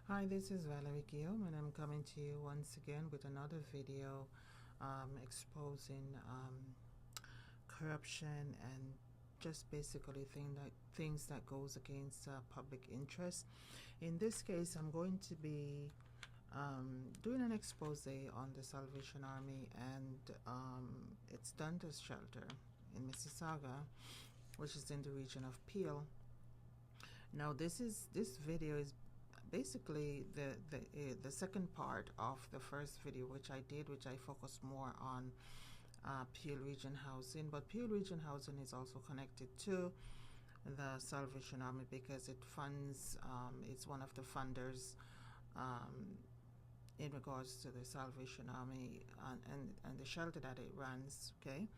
Hi, this is Valerie Guillaume, and I'm coming to you once again with another video exposing corruption and just basically things that goes against public interest. In this case, I'm going to be doing an expose on the Salvation Army and its Dundas Shelter in Mississauga, which is in the region of Peel. Now, this video is basically the second part of the first video, which I focused more on Peel Region Housing. But Peel Region Housing is also connected to the Salvation Army because it funds, it's one of the funders in regards to the Salvation Army and the shelter that it runs. Okay,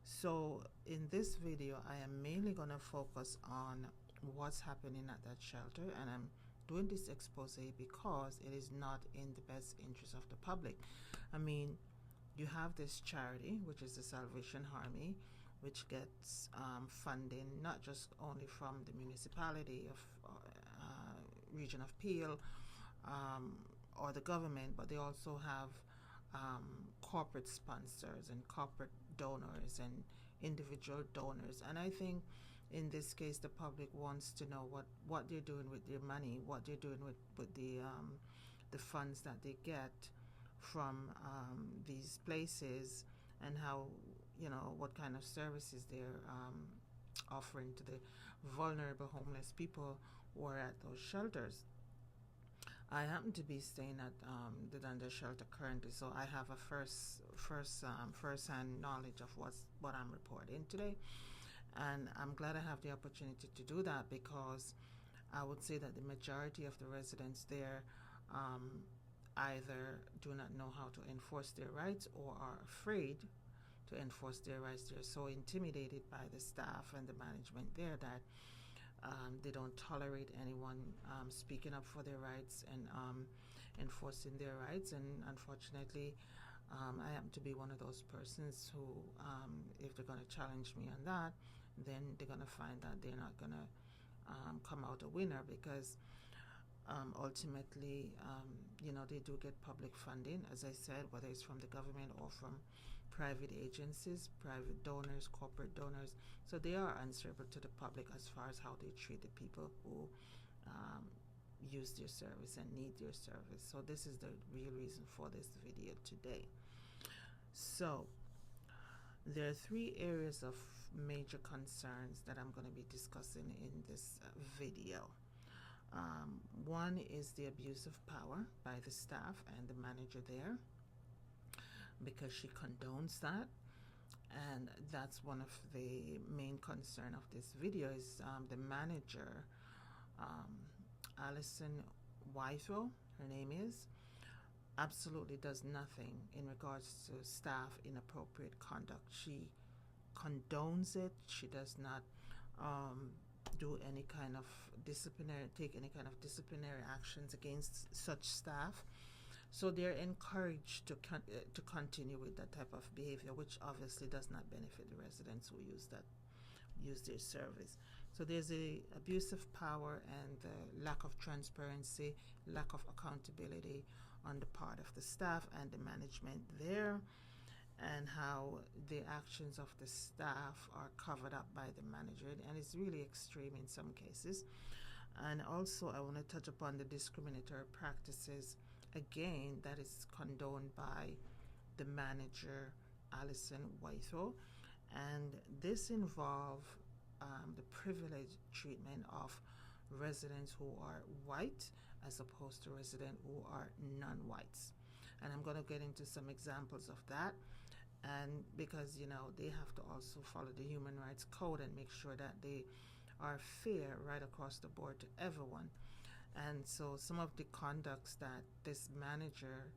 so in this video I am mainly going to focus on what's happening at that shelter, and I'm doing this expose because it is not in the best interest of the public. I mean, you have this charity, which is the Salvation Army, which gets funding not just only from the municipality of region of Peel or the government, but they also have corporate sponsors and corporate donors and individual donors. And I think in this case the public wants to know what they're doing with their money, what they're doing with the funds that they get from these places, and how, you know, what kind of services they're offering to the vulnerable homeless people who are at those shelters. I happen to be staying at the Dundas Shelter currently, so I have a first-hand knowledge of what I'm reporting today, and I'm glad I have the opportunity to do that, because I would say that the majority of the residents there either do not know how to enforce their rights or are afraid to enforce their rights. They're so intimidated by the staff and the management there that they don't tolerate anyone speaking up for their rights and enforcing their rights. And unfortunately, I happen to be one of those persons who, if they're going to challenge me on that, then they're going to find that they're not going to come out a winner, because ultimately, you know, they do get public funding, as I said, whether it's from the government or from private agencies, private donors, corporate donors. So they are answerable to the public as far as how they treat the people who use their service and need their service. So this is the real reason for this video today. So there are three areas of major concerns that I'm going to be discussing in this video. One is the abuse of power by the staff and the manager there, because she condones that, and that's one of the main concern of this video. Is the manager, Alison Wythrow, her name is, absolutely does nothing in regards to staff inappropriate conduct. She condones it. She does not do any kind of take any kind of disciplinary actions against such staff. So they're encouraged to continue with that type of behavior, which obviously does not benefit the residents who use their service. So there's a abuse of power and the lack of transparency, lack of accountability on the part of the staff and the management there, and how the actions of the staff are covered up by the manager, and it's really extreme in some cases. And also I want to touch upon the discriminatory practices, again, that is condoned by the manager, Alison Wythrow, and this involves the privileged treatment of residents who are white as opposed to residents who are non-whites. And I'm going to get into some examples of that, and because, you know, they have to also follow the human rights code and make sure that they are fair right across the board to everyone. And so some of the conducts that this manager,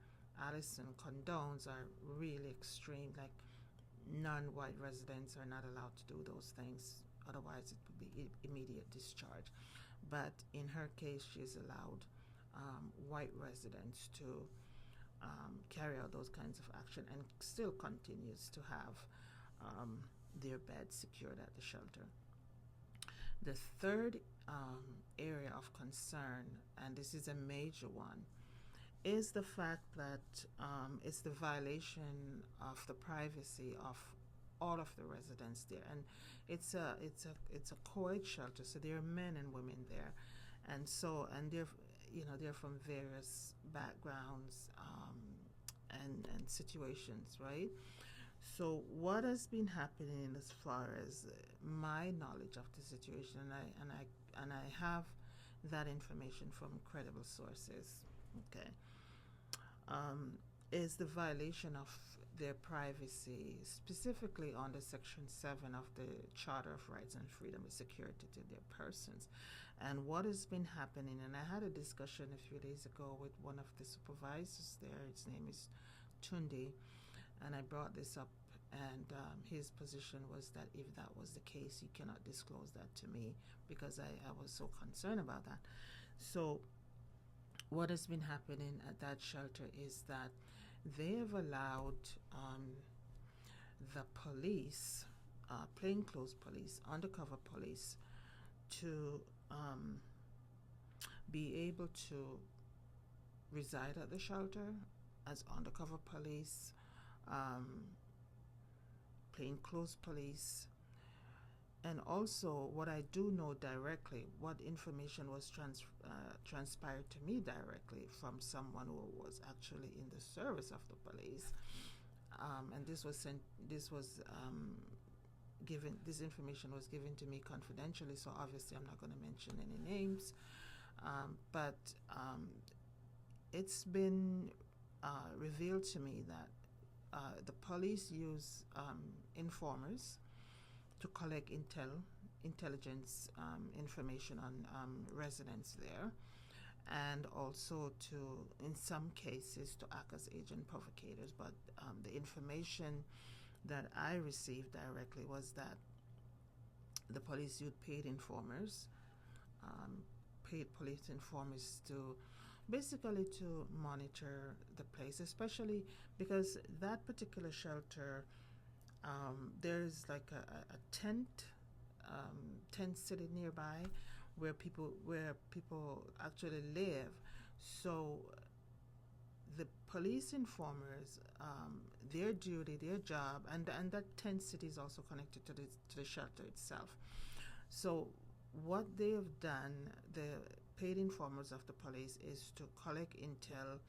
Alison, condones are really extreme. Like, non-white residents are not allowed to do those things, otherwise it would be immediate discharge. But in her case, she's allowed white residents to carry out those kinds of action, and still continues to have their beds secured at the shelter. The third area of concern, and this is a major one, is the fact that it's the violation of the privacy of all of the residents there, and it's a co-ed shelter, so there are men and women there, and they're from various backgrounds and situations, right? So what has been happening as far as my knowledge of the situation, and I have that information from credible sources, okay, is the violation of their privacy, specifically under Section 7 of the Charter of Rights and Freedom and Security to their persons. And what has been happening, and I had a discussion a few days ago with one of the supervisors there, his name is Tunde, and I brought this up, and his position was that if that was the case, he cannot disclose that to me because I was so concerned about that. So what has been happening at that shelter is that they have allowed the police, plainclothes police, undercover police, to be able to reside at the shelter as undercover police, plainclothes police. And also, what I do know directly, what information was transpired to me directly from someone who was actually in the service of the police, and this information was given to me confidentially. So obviously, I'm not going to mention any names, but it's been revealed to me that the police use informers to collect intelligence information on residents there, and also to, in some cases, to act as agent provocators. But the information that I received directly was that the police used paid informers, paid police informers to basically to monitor the place, especially because that particular shelter, there's like a tent city nearby where people actually live. So the police informers, their duty, their job, and that tent city is also connected to the shelter itself. So what they have done, the paid informers of the police, is to collect intel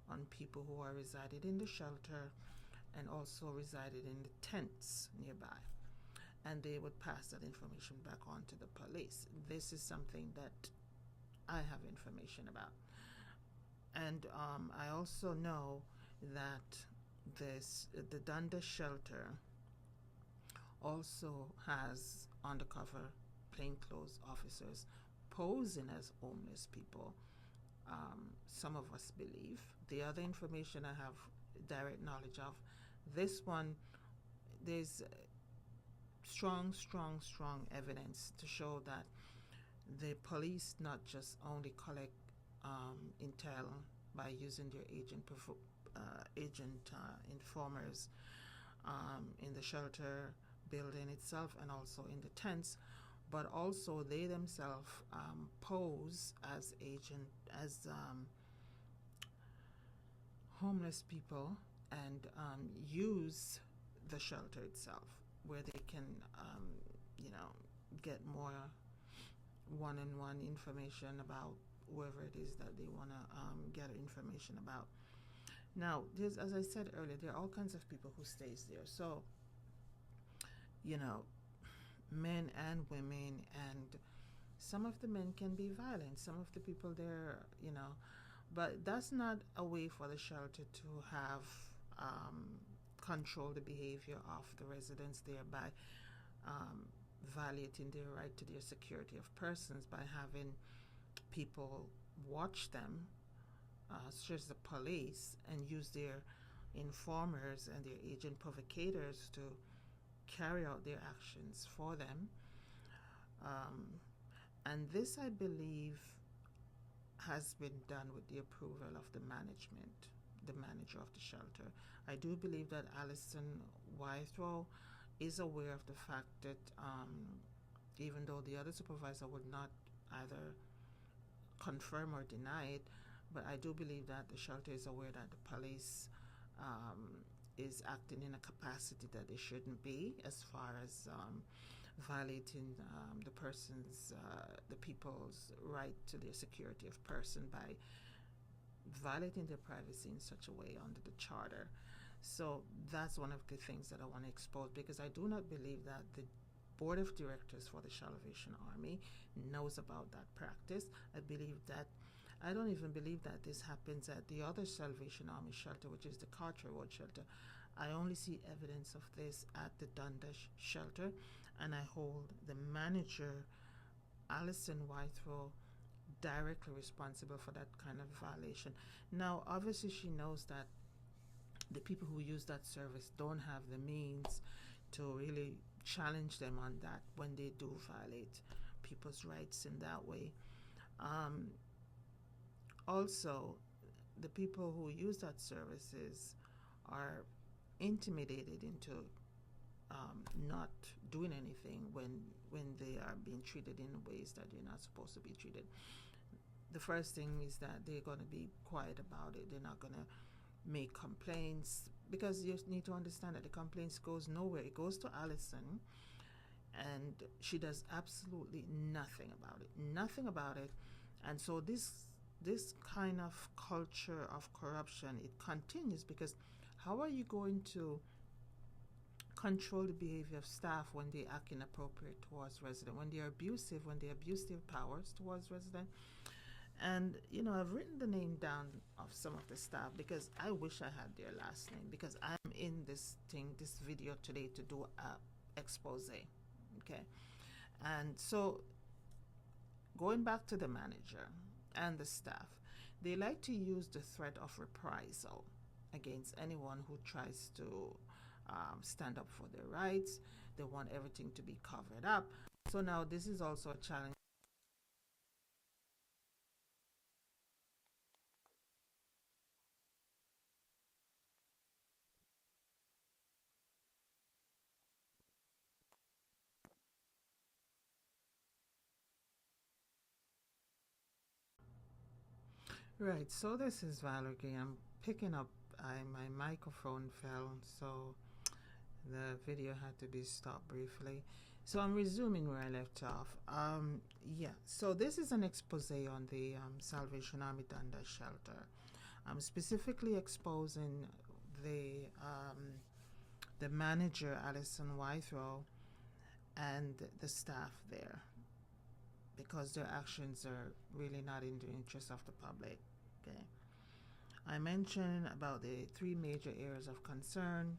on people who are resided in the shelter and also resided in the tents nearby, and they would pass that information back on to the police. This is something that I have information about. And I also know that the Dundas Shelter also has undercover plainclothes officers posing as homeless people. Some of us believe. The other information I have direct knowledge of, this one, there's strong evidence to show that the police not just only collect intel by using their agent informers in the shelter building itself and also in the tents, but also they themselves pose as homeless people and use the shelter itself, where they can get more one-on-one information about whoever it is that they want to get information about. Now, as I said earlier, there are all kinds of people who stays there. So, men and women, and some of the men can be violent. Some of the people there, but that's not a way for the shelter to have control the behavior of the residents there by violating their right to their security of persons by having people watch them, such as the police, and use their informers and their agent provocators to carry out their actions for them. And this, I believe, has been done with the approval of the manager of the shelter. I do believe that Alison Wythrow is aware of the fact that even though the other supervisor would not either confirm or deny it, but I do believe that the shelter is aware that the police is acting in a capacity that they shouldn't be, as far as violating the people's right to their security of person by violating their privacy in such a way under the charter. So that's one of the things that I want to expose, because I do not believe that the board of directors for the Salvation Army knows about that practice. I don't even believe that this happens at the other Salvation Army shelter, which is the Carter Road shelter. I only see evidence of this at the Dundas Shelter, and I hold the manager, Alison Wythrow, directly responsible for that kind of violation. Now, obviously, she knows that the people who use that service don't have the means to really challenge them on that when they do violate people's rights in that way. Also, the people who use that services are intimidated into not doing anything when they are being treated in ways that they're not supposed to be treated. The first thing is that they're going to be quiet about it. They're not going to make complaints, because you need to understand that the complaints goes nowhere. It goes to Allison, and she does absolutely nothing about it. And so this kind of culture of corruption, it continues, because how are you going to control the behavior of staff when they act inappropriate towards residents, when they abuse their powers towards residents? And, I've written the name down of some of the staff, because I wish I had their last name, because I'm in this video today to do a expose. Okay. And so, going back to the manager and the staff, they like to use the threat of reprisal against anyone who tries to stand up for their rights. They want everything to be covered up. So now this is also a challenge. Right, so this is Valerie. I'm picking up, my microphone fell, so the video had to be stopped briefly. So I'm resuming where I left off. So this is an expose on the Salvation Army Dundas Shelter. I'm specifically exposing the manager, Alison Wythrow, and the staff there, because their actions are really not in the interest of the public. Okay. I mentioned about the three major areas of concern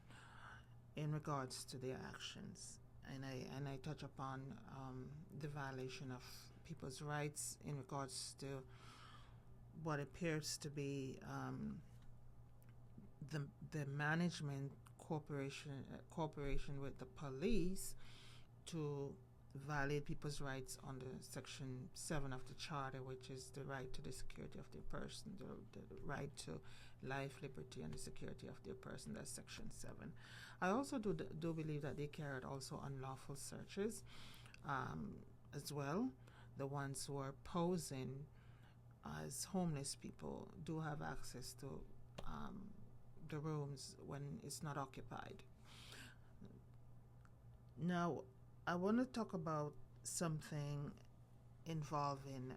in regards to their actions, and I touch upon the violation of people's rights in regards to what appears to be the management cooperation with the police to violate people's rights under Section 7 of the Charter, which is the right to the security of their person, the right to life, liberty, and the security of their person. That's Section 7. I also do believe that they carried also unlawful searches as well. The ones who are posing as homeless people do have access to the rooms when it's not occupied. Now, I want to talk about something involving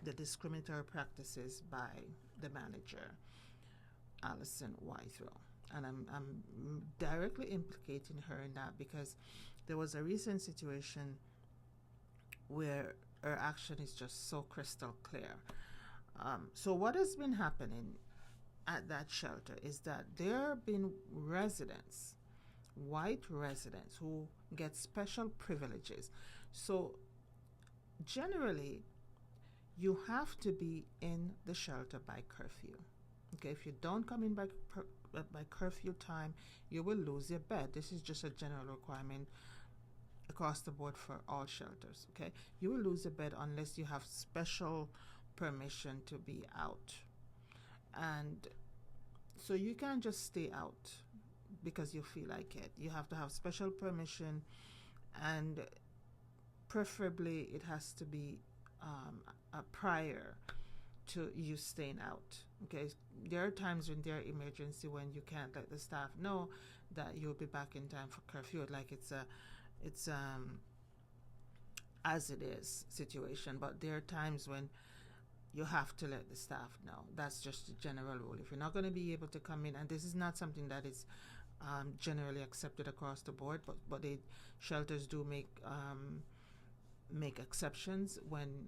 the discriminatory practices by the manager, Alison Wythrow. And I'm directly implicating her in that, because there was a recent situation where her action is just so crystal clear. So what has been happening at that shelter is that there have been residents, white residents, who get special privileges. So generally, you have to be in the shelter by curfew. Okay, if you don't come in by curfew time, you will lose your bed. This is just a general requirement across the board for all shelters. Okay, you will lose your bed unless you have special permission to be out, and so you can't just stay out because you feel like it. You have to have special permission, and preferably it has to be a prior to you staying out. Okay, there are times when there are emergency when you can't let the staff know that you'll be back in time for curfew, like it's as it is situation. But there are times when you have to let the staff know. That's just the general rule. If you're not going to be able to come in, and this is not something that is generally accepted across the board, but the shelters do make exceptions when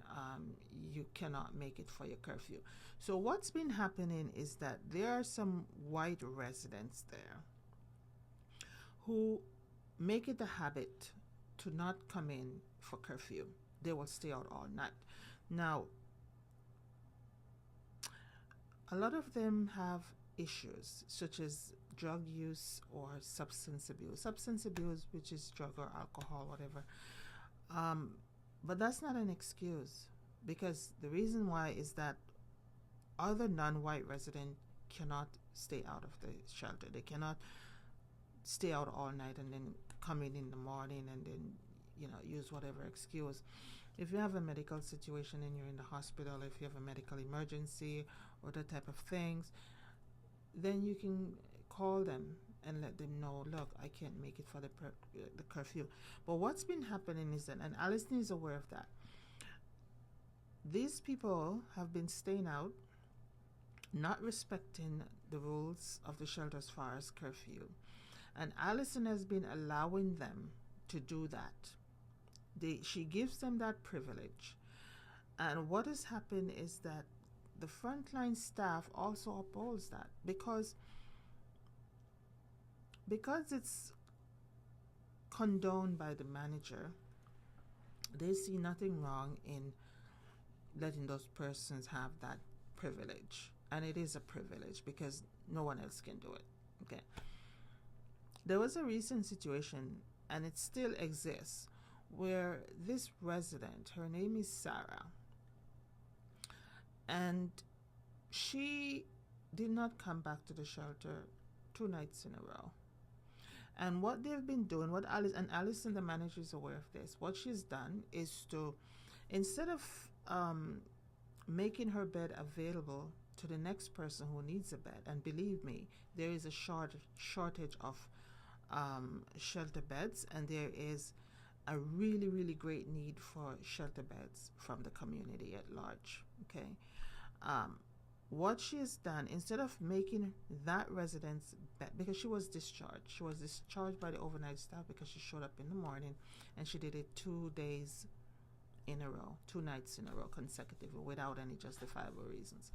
you cannot make it for your curfew. So what's been happening is that there are some white residents there who make it a habit to not come in for curfew. They will stay out all night. Now, a lot of them have issues such as drug use or substance abuse. Substance abuse, which is drug or alcohol, whatever. But that's not an excuse, because the reason why is that other non-white residents cannot stay out of the shelter. They cannot stay out all night and then come in the morning and then, use whatever excuse. If you have a medical situation and you're in the hospital, if you have a medical emergency or that type of things, then you can call them and let them know, look, I can't make it for the curfew. But what's been happening is that, and Alison is aware of that, these people have been staying out, not respecting the rules of the shelter as far as curfew. And Alison has been allowing them to do that. She gives them that privilege. And what has happened is that the frontline staff also oppose that, because it's condoned by the manager. They see nothing wrong in letting those persons have that privilege. And it is a privilege because no one else can do it. Okay. There was a recent situation, and it still exists, where this resident, her name is Sarah, and she did not come back to the shelter 2 nights in a row. And what they've been doing, Alison, the manager, is aware of this, what she's done is to, instead of making her bed available to the next person who needs a bed, and believe me, there is a shortage of shelter beds, and there is a really, really great need for shelter beds from the community at large. Okay. What she has done, instead of making that residence bed, because she was discharged by the overnight staff because she showed up in the morning, and she did it 2 days in a row, 2 nights in a row consecutively without any justifiable reasons.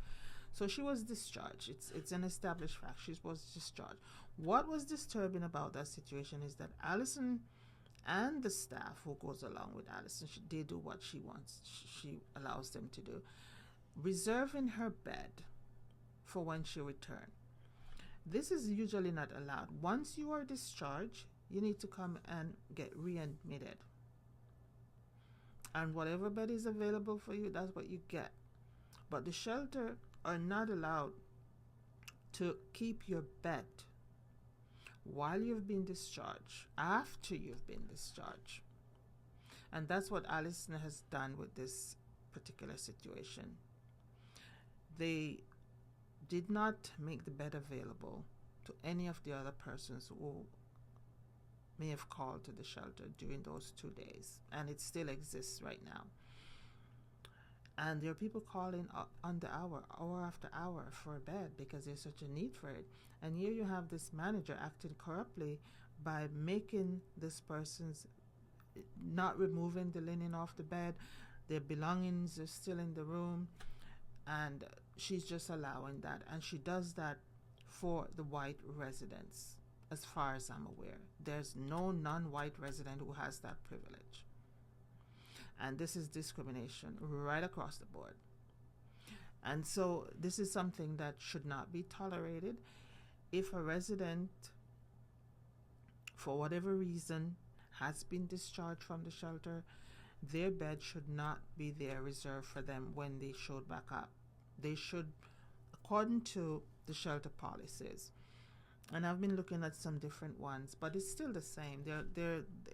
So she was discharged. It's an established fact. She was discharged. What was disturbing about that situation is that Alison and the staff who goes along with Alison, they do what she wants. She allows them to do, reserving her bed for when she returns. This is usually not allowed. Once you are discharged, you need to come and get readmitted. And whatever bed is available for you, that's what you get. But the shelter are not allowed to keep your bed while you've been discharged, after you've been discharged. And that's what Alison has done with this particular situation. They did not make the bed available to any of the other persons who may have called to the shelter during those 2 days. And it still exists right now. And there are people calling on the hour after hour for a bed because there's such a need for it. And here you have this manager acting corruptly by making this person's, not removing the linen off the bed. Their belongings are still in the room. And she's just allowing that. And she does that for the white residents, as far as I'm aware. There's no non-white resident who has that privilege. And this is discrimination right across the board. And so this is something that should not be tolerated. If a resident, for whatever reason, has been discharged from the shelter, their bed should not be there reserved for them when they showed back up. They should, according to the shelter policies, and I've been looking at some different ones, but it's still the same.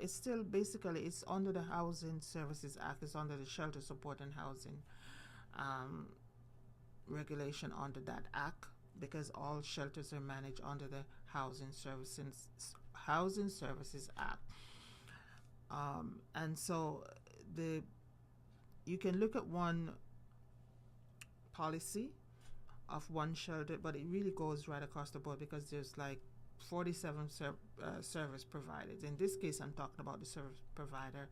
It's still basically, it's under the Housing Services Act. It's under the Shelter Support and Housing regulation under that act, because all shelters are managed under the Housing Services Act. And so you can look at one policy of one shelter, but it really goes right across the board, because there's like 47 service providers. In this case, I'm talking about the service provider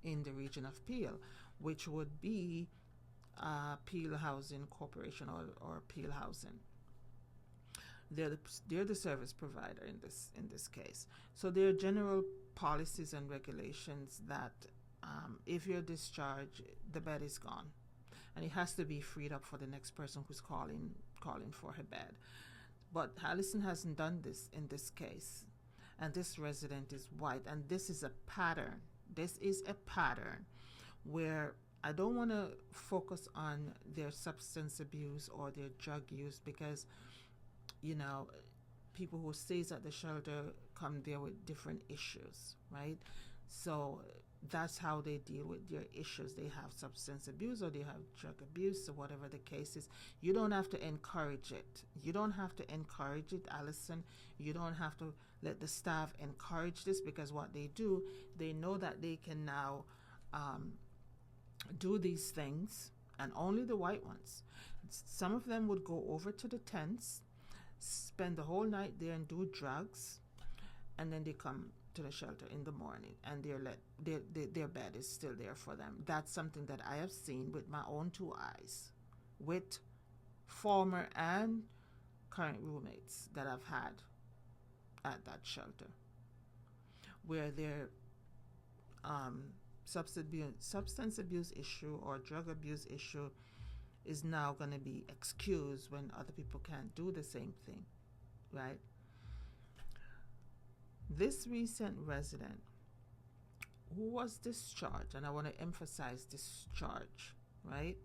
in the region of Peel, which would be Peel Housing Corporation or Peel Housing. They're the service provider in this case. So there are general policies and regulations that if you're discharged, the bed is gone, and it has to be freed up for the next person who's calling for her bed. But Allison hasn't done this in this case, and this resident is white, and this is a pattern. This is a pattern where I don't want to focus on their substance abuse or their drug use, because people who stays at the shelter come there with different issues, right? So that's how they deal with their issues. They have substance abuse or they have drug abuse or whatever the case is. You don't have to encourage it. You don't have to encourage it, Allison. You don't have to let the staff encourage this, because what they do, they know that they can now do these things, and only the white ones. Some of them would go over to the tents, spend the whole night there and do drugs, and then they come to the shelter in the morning, and their bed is still there for them. That's something that I have seen with my own two eyes, with former and current roommates that I've had at that shelter, where their substance abuse issue or drug abuse issue is now going to be excused when other people can't do the same thing, right? This recent resident who was discharged, and I want to emphasize discharge, right?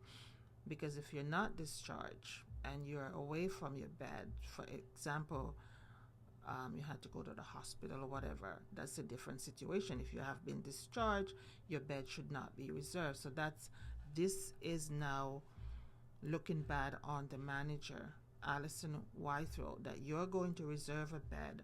Because if you're not discharged and you're away from your bed, for example, you had to go to the hospital or whatever, that's a different situation. If you have been discharged, your bed should not be reserved. So this is now looking bad on the manager, Allison Wythrow, that you're going to reserve a bed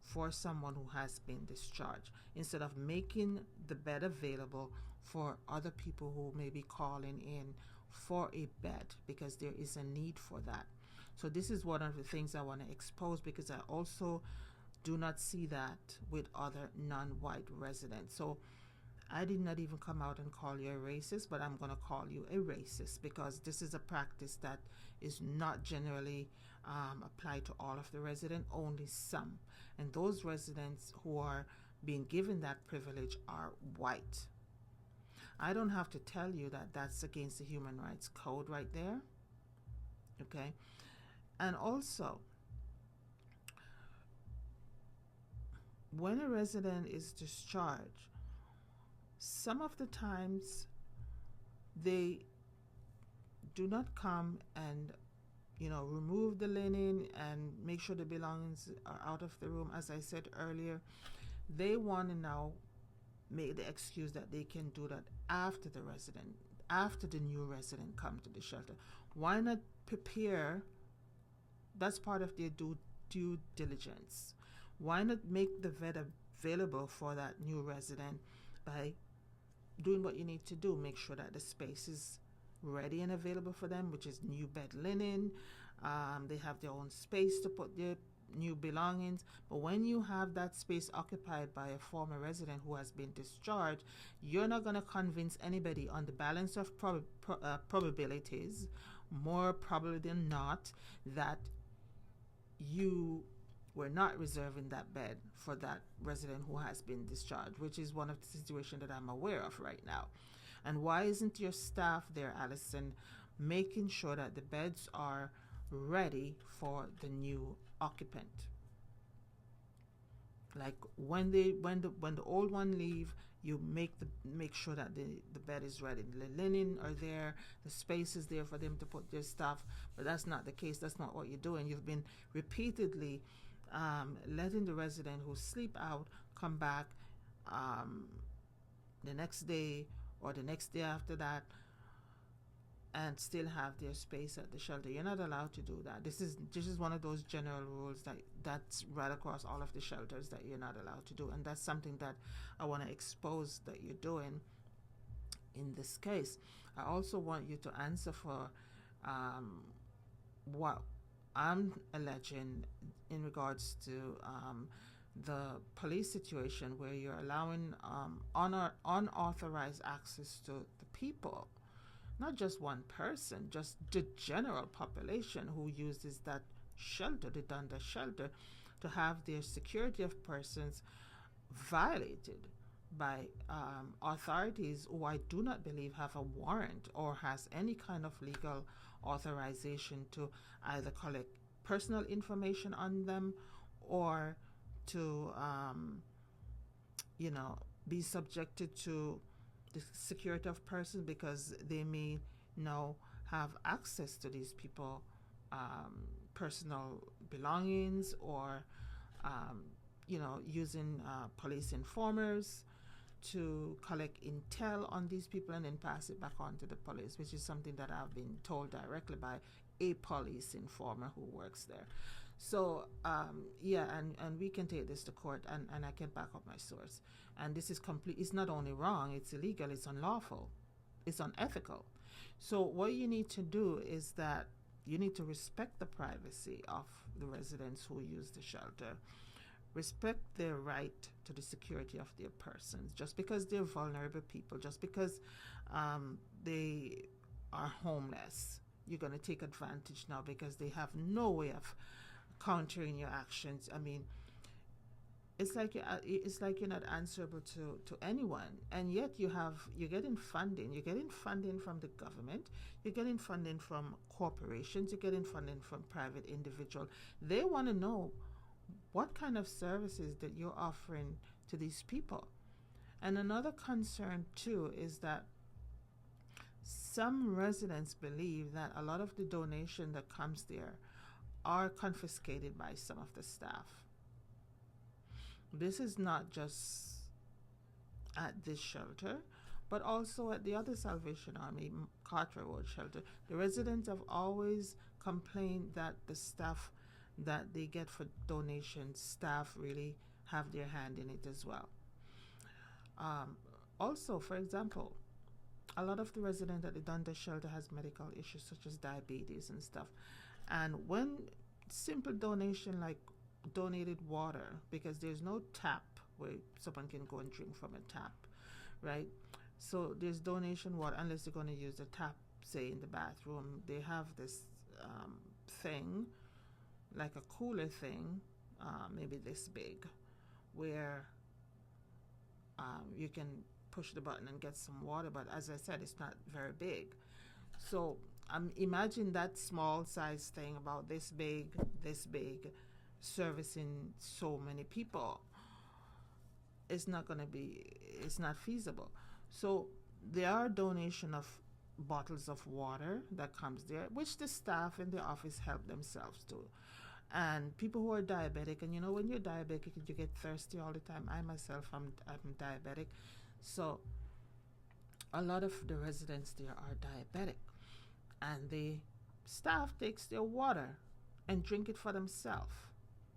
for someone who has been discharged, instead of making the bed available for other people who may be calling in for a bed, because there is a need for that. So this is one of the things I want to expose, because I also do not see that with other non-white residents. So I did not even come out and call you a racist, but I'm going to call you a racist, because this is a practice that is not generally applied to all of the residents, only some. And those residents who are being given that privilege are white. I don't have to tell you that that's against the Human Rights Code right there. Okay? And also, when a resident is discharged, some of the times they do not come and remove the linen and make sure the belongings are out of the room. As I said earlier, they want to now make the excuse that they can do that after the new resident come to the shelter. Why not prepare? That's part of their due diligence. Why not make the bed available for that new resident by doing what you need to do? Make sure that the space is ready and available for them, which is new bed linen. They have their own space to put their new belongings. But when you have that space occupied by a former resident who has been discharged, you're not going to convince anybody on the balance of probabilities, more probably than not, that you were not reserving that bed for that resident who has been discharged, which is one of the situations that I'm aware of right now. And why isn't your staff there, Allison, making sure that the beds are ready for the new occupant? Like when the old one leave, you make sure that the bed is ready. The linen are there, the space is there for them to put their stuff. But that's not the case. That's not what you're doing. You've been repeatedly letting the resident who sleep out come back the next day or the next day after that, and still have their space at the shelter. You're not allowed to do that. This is one of those general rules that's right across all of the shelters that you're not allowed to do, and that's something that I want to expose that you're doing in this case. I also want you to answer for what I'm alleging in regards to the police situation where you're allowing unauthorized access to the people, not just one person, just the general population who uses that shelter, the Dundas Shelter, to have their security of persons violated by authorities who I do not believe have a warrant or has any kind of legal authorization to either collect personal information on them or to, be subjected to the security of persons because they may now have access to these people, personal belongings or, using police informers to collect intel on these people and then pass it back on to the police, which is something that I've been told directly by a police informer who works there. So, and we can take this to court and I can back up my source. And this is it's not only wrong, it's illegal, it's unlawful, it's unethical. So what you need to do is that you need to respect the privacy of the residents who use the shelter, respect their right to the security of their persons. Just because they're vulnerable people, just because they are homeless, you're going to take advantage now because they have no way of countering your actions. I mean, it's like you're not answerable to anyone, and yet you're getting funding. You're getting funding from the government. You're getting funding from corporations. You're getting funding from private individuals. They want to know what kind of services that you're offering to these people. And another concern too is that some residents believe that a lot of the donation that comes there are confiscated by some of the staff. This is not just at this shelter, but also at the other Salvation Army, Carter Road shelter. The residents have always complained that the stuff that they get for donations, staff really have their hand in it as well. Also, for example, a lot of the residents at the Dundas Shelter has medical issues such as diabetes and stuff. And when simple donation like donated water, because there's no tap where someone can go and drink from a tap, right? So there's donation water, unless they're going to use the tap, say in the bathroom. They have this thing, like a cooler thing, maybe this big, where you can push the button and get some water, but as I said, it's not very big. So imagine that small size thing about this big, servicing so many people. It's not feasible. So there are donation of bottles of water that comes there, which the staff in the office help themselves to. And people who are diabetic, and when you're diabetic, you get thirsty all the time. I myself, I'm diabetic. So a lot of the residents there are diabetic, and the staff takes their water and drink it for themselves.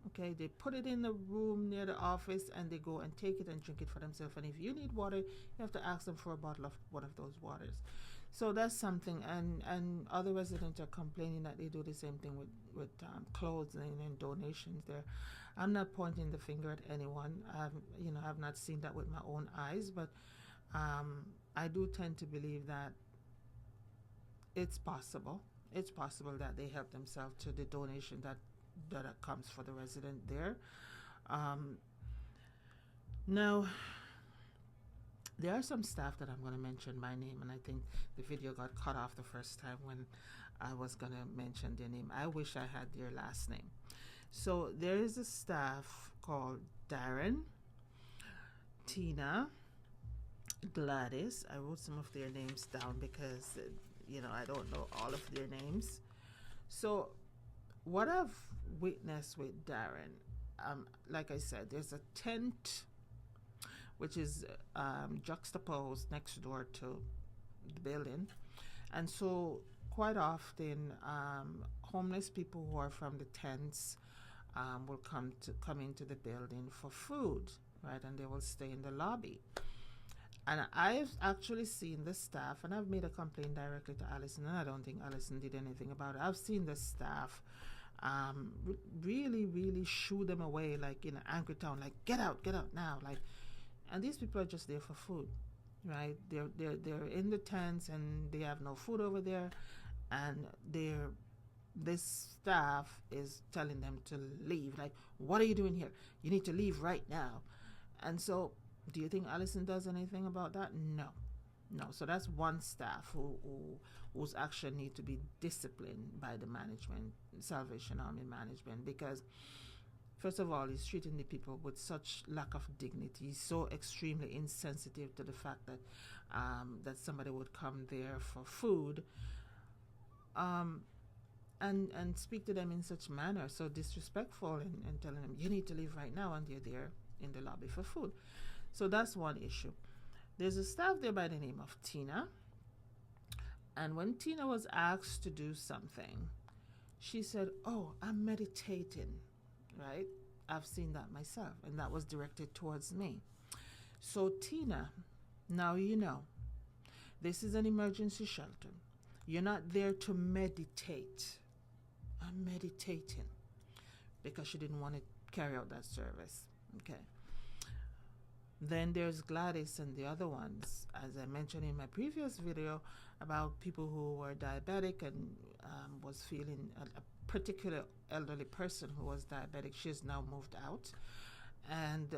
Okay, they put it in the room near the office and they go and take it and drink it for themselves. And if you need water, you have to ask them for a bottle of one of those waters. So that's something. And other residents are complaining that they do the same thing with clothes and donations there. I'm not pointing the finger at anyone. I've not seen that with my own eyes, but I do tend to believe that it's possible. It's possible that they help themselves to the donation that comes for the resident there. Now, there are some staff that I'm going to mention by name, and I think the video got cut off the first time when I was going to mention their name. I wish I had their last name. So there is a staff called Darren, Tina, Gladys. I wrote some of their names down because, I don't know all of their names. So what I've witnessed with Darren, like I said, there's a tent which is juxtaposed next door to the building, And so quite often, homeless people who are from the tents will come into the building for food, right? And they will stay in the lobby. And I've actually seen the staff, and I've made a complaint directly to Allison, and I don't think Allison did anything about it. I've seen the staff really, really shoo them away, like in an angry tone, like get out now, like. And these people are just there for food, right? They're in the tents and they have no food over there, and this staff is telling them to leave. Like, what are you doing here? You need to leave right now. And so, do you think Allison does anything about that? No. So that's one staff whose action need to be disciplined by the management, Salvation Army management, because first of all, he's treating the people with such lack of dignity. He's so extremely insensitive to the fact that that somebody would come there for food, and speak to them in such manner, so disrespectful, and telling them you need to leave right now, and they're there in the lobby for food. So that's one issue. There's a staff there by the name of Tina, and when Tina was asked to do something, she said, "Oh, I'm meditating," right? I've seen that myself, and that was directed towards me. So Tina, now you know, this is an emergency shelter. You're not there to meditate. I'm meditating, because she didn't want to carry out that service. Okay. Then there's Gladys and the other ones, as I mentioned in my previous video about people who were diabetic and was feeling a particular elderly person who was diabetic. She's now moved out, and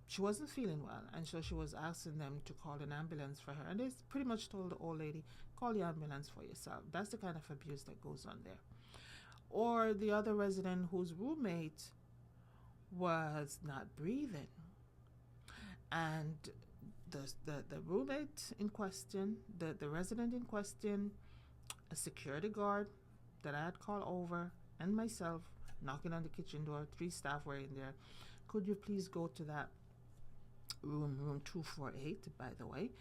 she wasn't feeling well, and so she was asking them to call an ambulance for her, and they pretty much told the old lady, call the ambulance for yourself. That's the kind of abuse that goes on there. Or the other resident whose roommate was not breathing, and the roommate in question, the resident in question, a security guard that I had called over, and myself knocking on the kitchen door. 3 staff were in there. Could you please go to that room 248, by the way?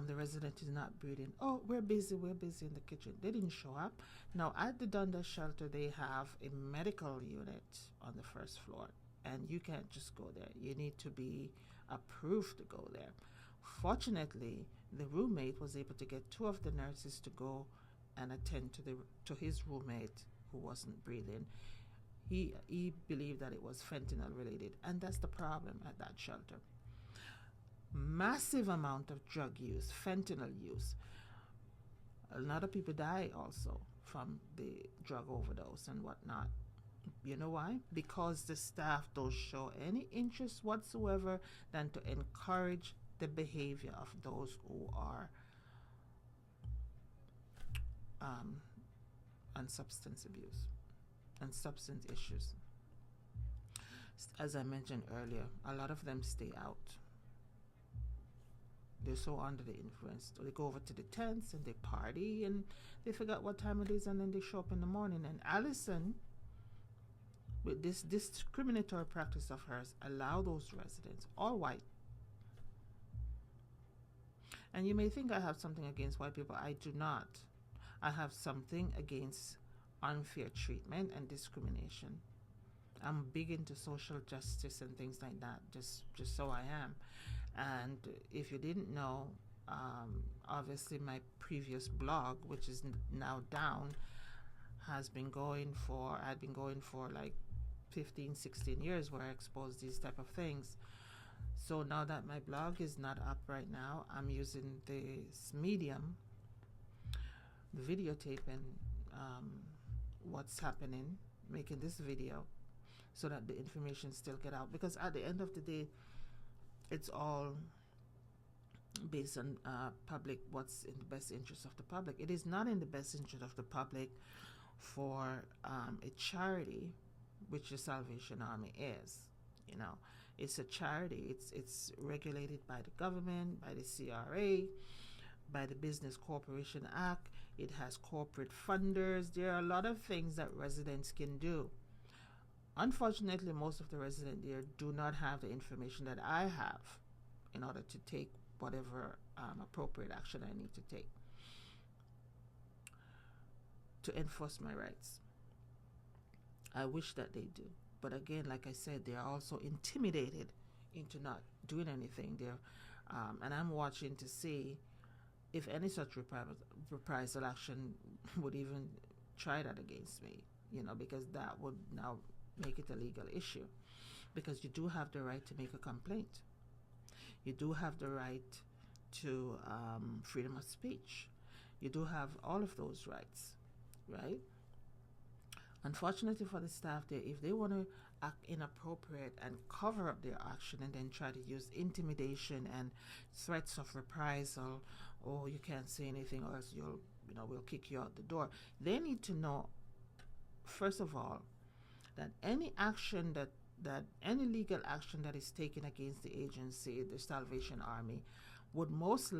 The resident is not breathing. Oh, we're busy in the kitchen. They didn't show up. Now, at the Dundas Shelter, they have a medical unit on the first floor, and you can't just go there. You need to be approved to go there. Fortunately, the roommate was able to get 2 of the nurses to go and attend to his roommate who wasn't breathing. He believed that it was fentanyl related, and that's the problem at that shelter. Massive amount of drug use, fentanyl use. A lot of people die also from the drug overdose and whatnot. You know why? Because the staff don't show any interest whatsoever than to encourage the behavior of those who are on substance abuse and substance issues. As I mentioned earlier, a lot of them stay out. They're so under the influence. So they go over to the tents and they party, and they forget what time it is, and then they show up in the morning. And Allison, with this discriminatory practice of hers, allow those residents, all white. And you may think I have something against white people. I do not. I have something against unfair treatment and discrimination. I'm big into social justice and things like that, just so I am. And if you didn't know, obviously my previous blog, which is now down, had been going for like 15, 16 years, where I expose these type of things. So now that my blog is not up right now, I'm using this medium, the videotaping what's happening, making this video, so that the information still get out. Because at the end of the day, it's all based on public, what's in the best interest of the public. It is not in the best interest of the public for a charity, which the Salvation Army is. You know, it's a charity. It's regulated by the government, by the CRA, by the Business Corporation Act. It has corporate funders. There are a lot of things that residents can do. Unfortunately, most of the residents there do not have the information that I have in order to take whatever appropriate action I need to take. to enforce my rights. I wish that they do. But again, like I said, they are also intimidated into not doing anything. And I'm watching to see if any such reprisal action would even try that against me, because that would now make it a legal issue. Because you do have the right to make a complaint. You do have the right to freedom of speech. You do have all of those rights, right? Unfortunately for the staff there, if they want to act inappropriate and cover up their action and then try to use intimidation and threats of reprisal, or you can't say anything or else we'll kick you out the door, they need to know, first of all, that any action that any legal action that is taken against the agency, the Salvation Army, would most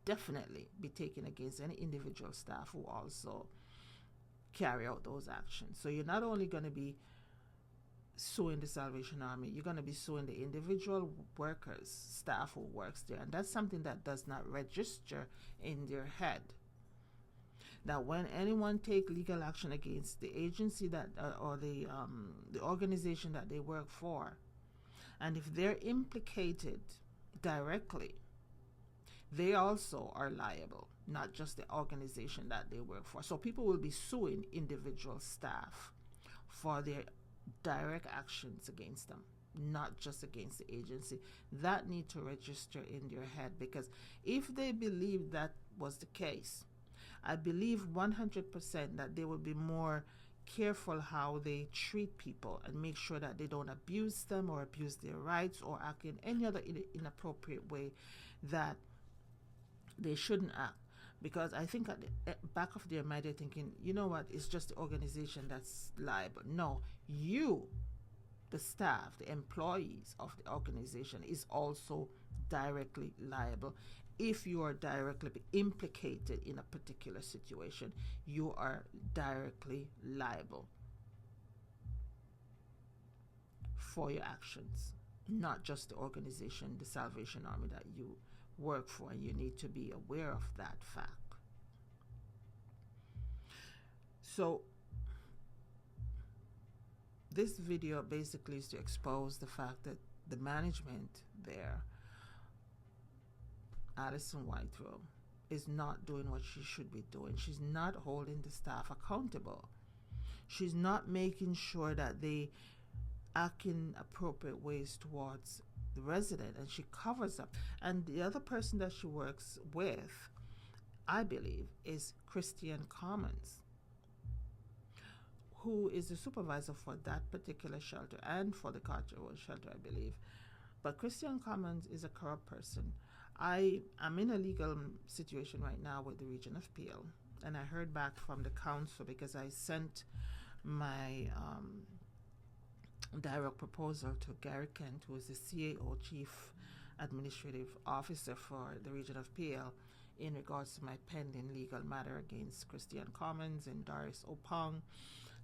definitely be taken against any individual staff who also carry out those actions. So you're not only going to be suing the Salvation Army, you're going to be suing the individual workers, staff who works there. And that's something that does not register in their head. That when anyone take legal action against the agency that or the organization that they work for, and if they're implicated directly, they also are liable, not just the organization that they work for. So people will be suing individual staff for their direct actions against them, not just against the agency. That need to register in their head, because if they believe that was the case, I believe 100% that they will be more careful how they treat people and make sure that they don't abuse them or abuse their rights or act in any other inappropriate way that they shouldn't act. Because I think at the back of their mind they're thinking, you know what, it's just the organization that's liable. No, you, the staff, the employees of the organization, is also directly liable. If you are directly implicated in a particular situation, you are directly liable for your actions, not just the organization, the Salvation Army that you work for, and you need to be aware of that fact. So this video basically is to expose the fact that the management there, Alison Whitewell, is not doing what she should be doing. She's not holding the staff accountable. She's not making sure that they act in appropriate ways towards the resident, and she covers up. And the other person that she works with, I believe, is Christianne Commons, who is the supervisor for that particular shelter and for the Carter Road shelter, I believe. But Christianne Commons is a corrupt person. I am in a legal situation right now with the Region of Peel, and I heard back from the council because I sent my direct proposal to Gary Kent, who is the CAO, Chief Administrative Officer for the Region of Peel, in regards to my pending legal matter against Christianne Commons and Doris Opong.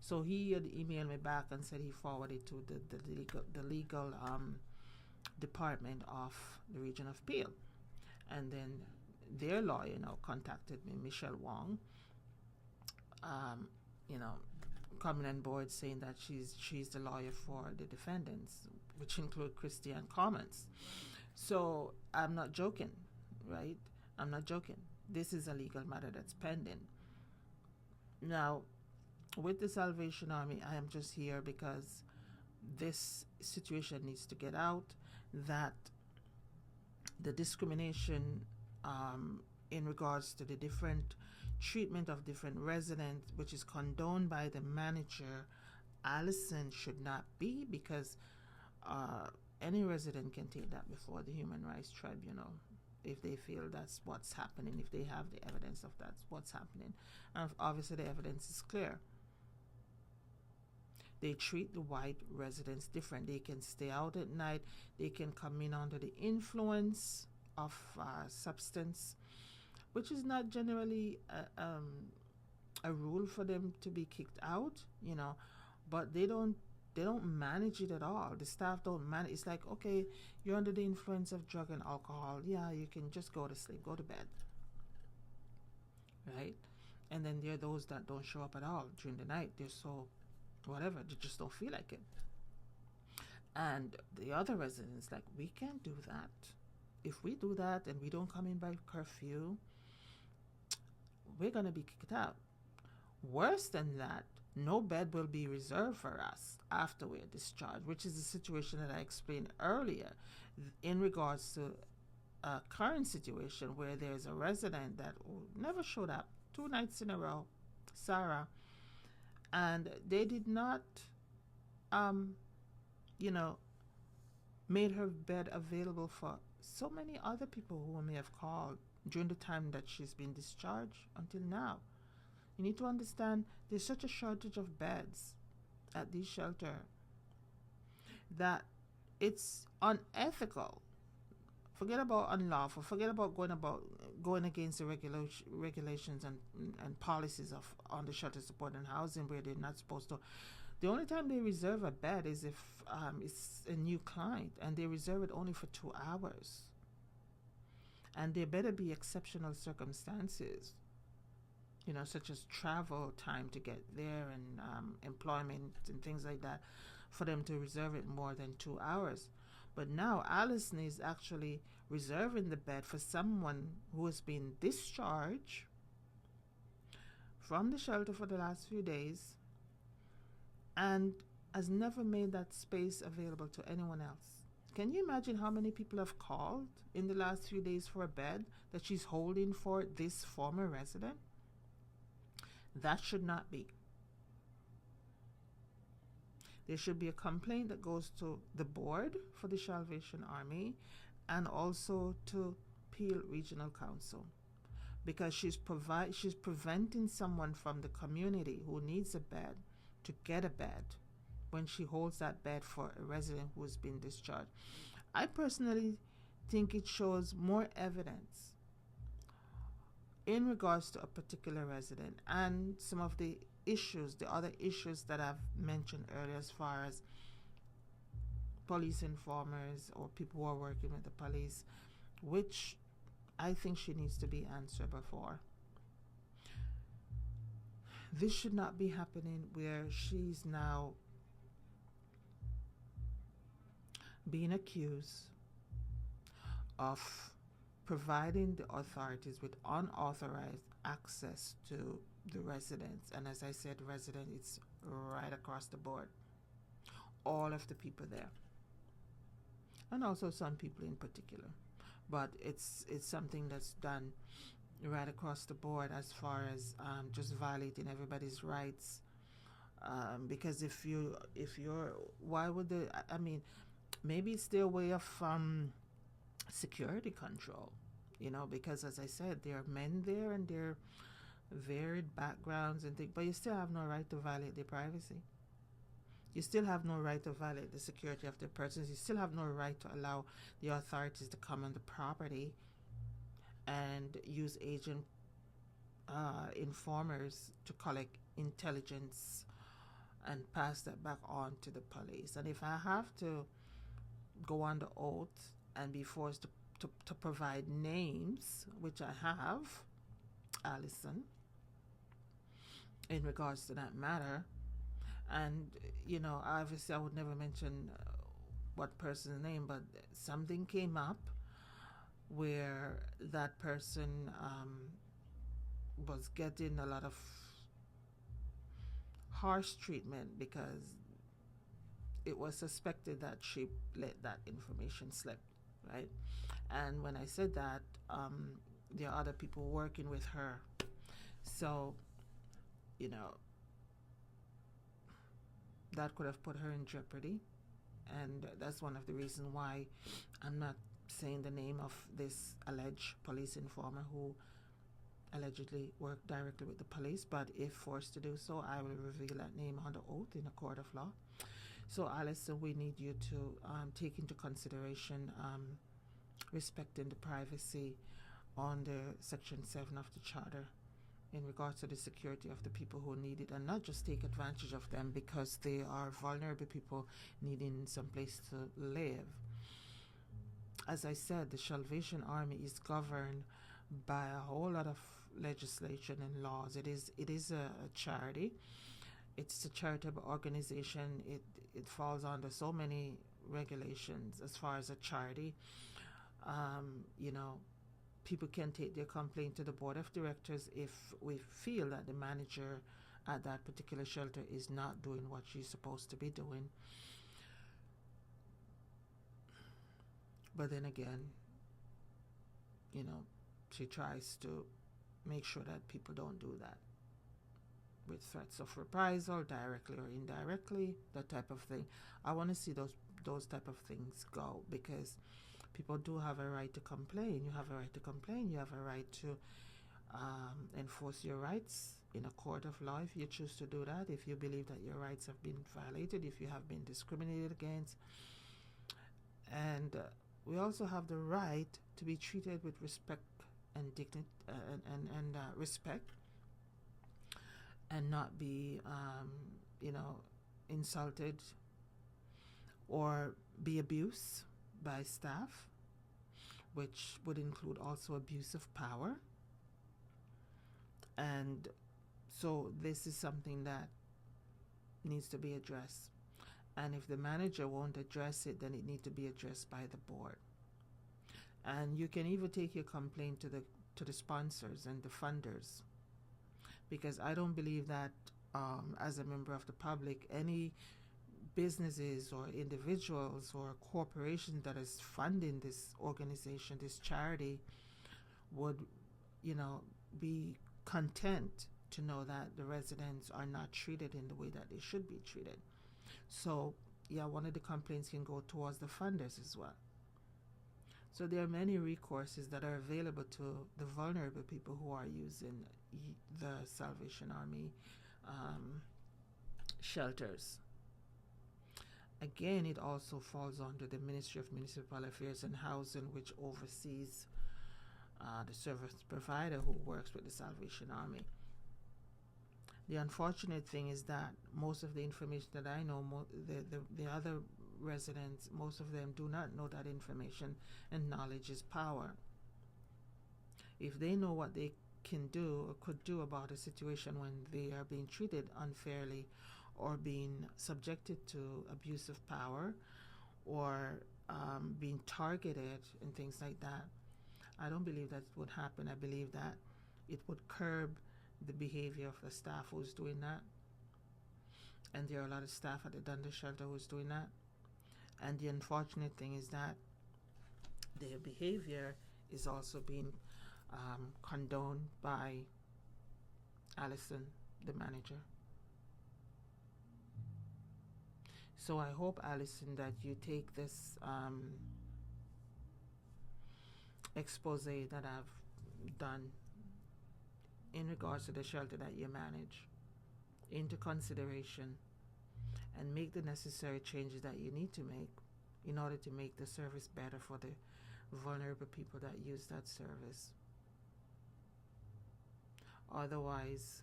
So he had emailed me back and said he forwarded to the legal department of the Region of Peel. And then their lawyer now contacted me, Michelle Wong, coming on board saying that she's the lawyer for the defendants, which include Christianne Commons. So I'm not joking, right? I'm not joking. This is a legal matter that's pending. Now, with the Salvation Army, I am just here because this situation needs to get out, that the discrimination in regards to the different treatment of different residents, which is condoned by the manager, Alison, should not be, because any resident can take that before the Human Rights Tribunal if they feel that's what's happening, if they have the evidence of that's what's happening. And obviously the evidence is clear. They treat the white residents different. They can stay out at night. They can come in under the influence of substance, which is not generally a rule for them to be kicked out, but they don't manage it at all. The staff don't manage. It's like, okay, you're under the influence of drug and alcohol. Yeah, you can just go to sleep, go to bed, right? And then there are those that don't show up at all during the night. They're so whatever, they just don't feel like it. And the other residents, like, we can't do that. If we do that and we don't come in by curfew, we're going to be kicked out. Worse than that, no bed will be reserved for us after we're discharged, which is the situation that I explained earlier in regards to a current situation where there's a resident that never showed up 2 nights in a row, Sarah, and they did not, made her bed available for so many other people who may have called during the time that she's been discharged until now. You need to understand there's such a shortage of beds at these shelters that it's unethical. Forget about unlawful. Forget about going against the regulations and policies on the shelter support and housing where they're not supposed to. The only time they reserve a bed is if it's a new client, and they reserve it only for 2 hours. And there better be exceptional circumstances, such as travel time to get there and employment and things like that, for them to reserve it more than 2 hours. But now Allison is actually reserving the bed for someone who has been discharged from the shelter for the last few days and has never made that space available to anyone else. Can you imagine how many people have called in the last few days for a bed that she's holding for this former resident? That should not be. There should be a complaint that goes to the board for the Salvation Army and also to Peel Regional Council, because she's preventing someone from the community who needs a bed to get a bed when she holds that bed for a resident who has been discharged. I personally think it shows more evidence in regards to a particular resident and some of the other issues that I've mentioned earlier, as far as police informers or people who are working with the police, which I think she needs to be answerable for. This should not be happening where she's now being accused of providing the authorities with unauthorized access to the residents. And as I said, resident, it's right across the board. All of the people there. And also some people in particular. But it's something that's done right across the board as far as just violating everybody's rights. Because if you're, why would maybe it's their way of security control, because as I said, there are men there and they're varied backgrounds and things, but you still have no right to violate their privacy. You still have no right to violate the security of their persons. You still have no right to allow the authorities to come on the property and use agent informers to collect intelligence and pass that back on to the police. And if I have to go on the oath and be forced to provide names, which I have, Allison, in regards to that matter, and obviously I would never mention what person's name, but something came up where that person was getting a lot of harsh treatment because it was suspected that she let that information slip, right? And when I said that, there are other people working with her. So, that could have put her in jeopardy. And that's one of the reasons why I'm not saying the name of this alleged police informer who allegedly worked directly with the police. But if forced to do so, I will reveal that name under oath in a court of law. So, Alison, we need you to take into consideration respecting the privacy under Section 7 of the Charter in regards to the security of the people who need it, and not just take advantage of them because they are vulnerable people needing some place to live. As I said, the Salvation Army is governed by a whole lot of legislation and laws. It is a charity. It's a charitable organization. It falls under so many regulations as far as a charity. You know, people can take their complaint to the board of directors if we feel that the manager at that particular shelter is not doing what she's supposed to be doing. But then again, you know, she tries to make sure that people don't do that with threats of reprisal, directly or indirectly, that type of thing. I want to see those type of things go, because people do have a right to complain. You have a right to complain. You have a right to enforce your rights in a court of law if you choose to do that, if you believe that your rights have been violated, if you have been discriminated against. And we also have the right to be treated with respect and dignity and respect, and not be, you know, insulted or be abused by staff, which would include also abuse of power. And so this is something that needs to be addressed. And if the manager won't address it, then it needs to be addressed by the board. And you can even take your complaint to the sponsors and the funders, because I don't believe that as a member of the public, any businesses or individuals or corporations that is funding this organization, this charity, would, you know, be content to know that the residents are not treated in the way that they should be treated. So, yeah, one of the complaints can go towards the funders as well. So there are many recourses that are available to the vulnerable people who are using the Salvation Army shelters. Again, it also falls under the Ministry of Municipal Affairs and Housing, which oversees the service provider who works with the Salvation Army. The unfortunate thing is that most of the information that I know, the other residents, most of them do not know that information, and knowledge is power. If they know what they can do or could do about a situation when they are being treated unfairly or being subjected to abuse of power or being targeted and things like that, I don't believe that would happen. I believe that it would curb the behavior of the staff who's doing that. And there are a lot of staff at the Dundas Shelter who's doing that. And the unfortunate thing is that their behavior is also being condoned by Allison, the manager. So I hope, Allison, that you take this expose that I've done in regards to the shelter that you manage into consideration, and make the necessary changes that you need to make in order to make the service better for the vulnerable people that use that service. Otherwise,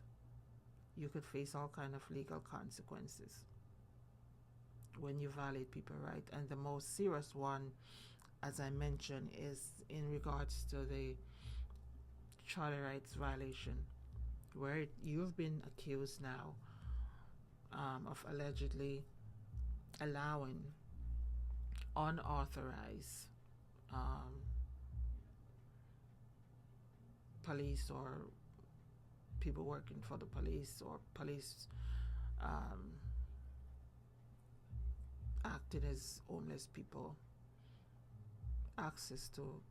you could face all kind of legal consequences when you violate people's rights. And the most serious one, as I mentioned, is in regards to the charter rights violation, where you've been accused now of allegedly allowing unauthorized police or people working for the police or police acting as homeless people access to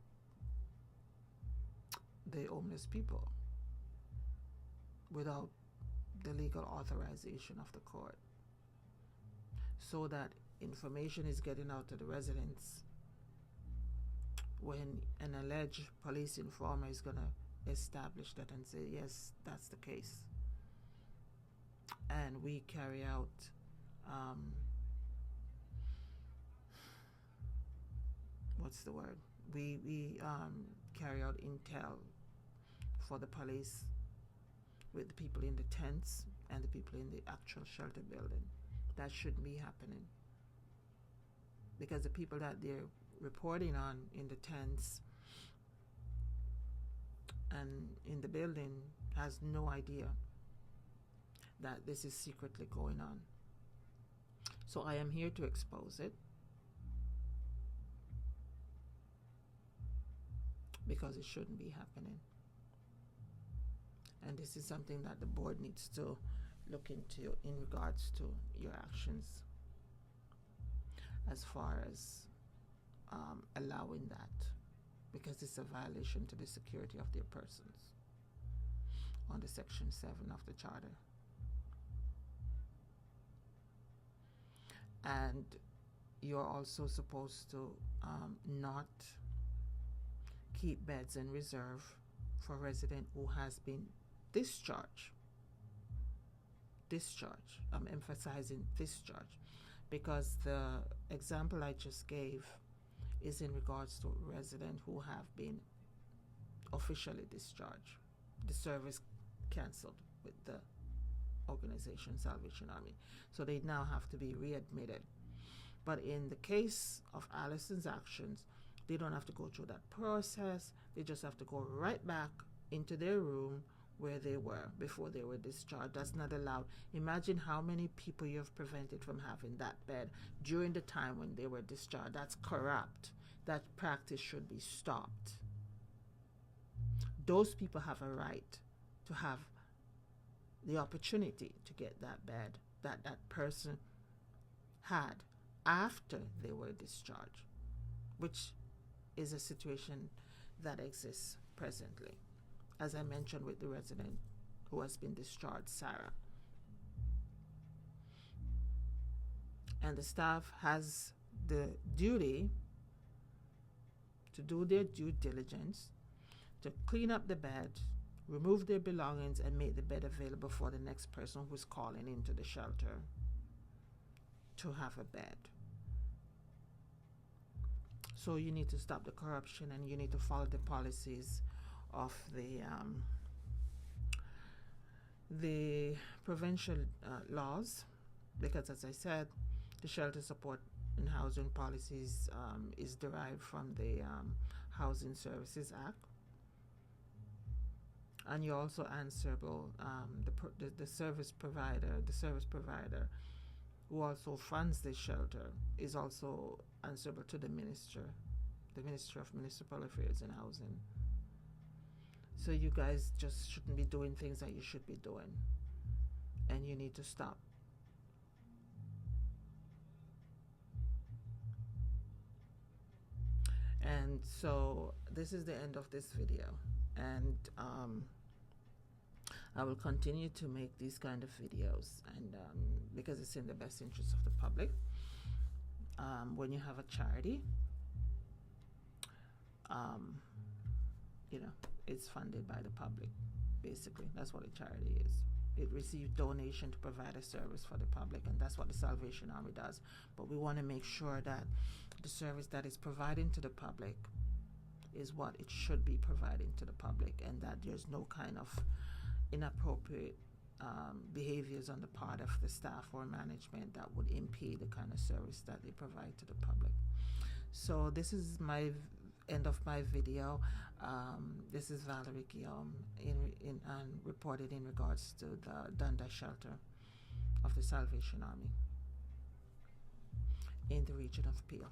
the homeless people without the legal authorization of the court, so that information is getting out to the residents when an alleged police informer is going to establish that and say, yes, that's the case. And we carry out we carry out intel for the police with the people in the tents and the people in the actual shelter building. That shouldn't be happening, because the people that they're reporting on in the tents and in the building has no idea that this is secretly going on. So I am here to expose it, because it shouldn't be happening. And this is something that the board needs to look into in regards to your actions as far as allowing that, because it's a violation to the security of their persons under Section 7 of the Charter. And you're also supposed to not keep beds in reserve for a resident who has been discharged. I'm emphasizing discharge, because the example I just gave is in regards to residents who have been officially discharged, the service cancelled with the organization Salvation Army, so they now have to be readmitted. But in the case of Allison's actions, they don't have to go through that process. They just have to go right back into their room where they were before they were discharged. That's not allowed. Imagine how many people you've prevented from having that bed during the time when they were discharged. That's corrupt. That practice should be stopped. Those people have a right to have the opportunity to get that bed that that person had after they were discharged, which is a situation that exists presently, as I mentioned with the resident who has been discharged, Sarah. And the staff has the duty to do their due diligence, to clean up the bed, remove their belongings, and make the bed available for the next person who's calling into the shelter to have a bed. So you need to stop the corruption, and you need to follow the policies of the provincial laws, because, as I said, the shelter support and housing policies is derived from the Housing Services Act. And you're also answerable, the service provider who also funds the shelter is also answerable to the Minister of Municipal Affairs and Housing. So you guys just shouldn't be doing things that you should be doing, and you need to stop. And so this is the end of this video, and I will continue to make these kind of videos, and because it's in the best interest of the public. When you have a charity, it's funded by the public. Basically, that's what a charity is. It receives donation to provide a service for the public, and that's what the Salvation Army does. But we want to make sure that the service that is providing to the public is what it should be providing to the public, and that there's no kind of inappropriate behaviors on the part of the staff or management that would impede the kind of service that they provide to the public. So this is my end of my video. This is Valerie Guillaume reported in regards to the Dundas Shelter of the Salvation Army in the region of Peel.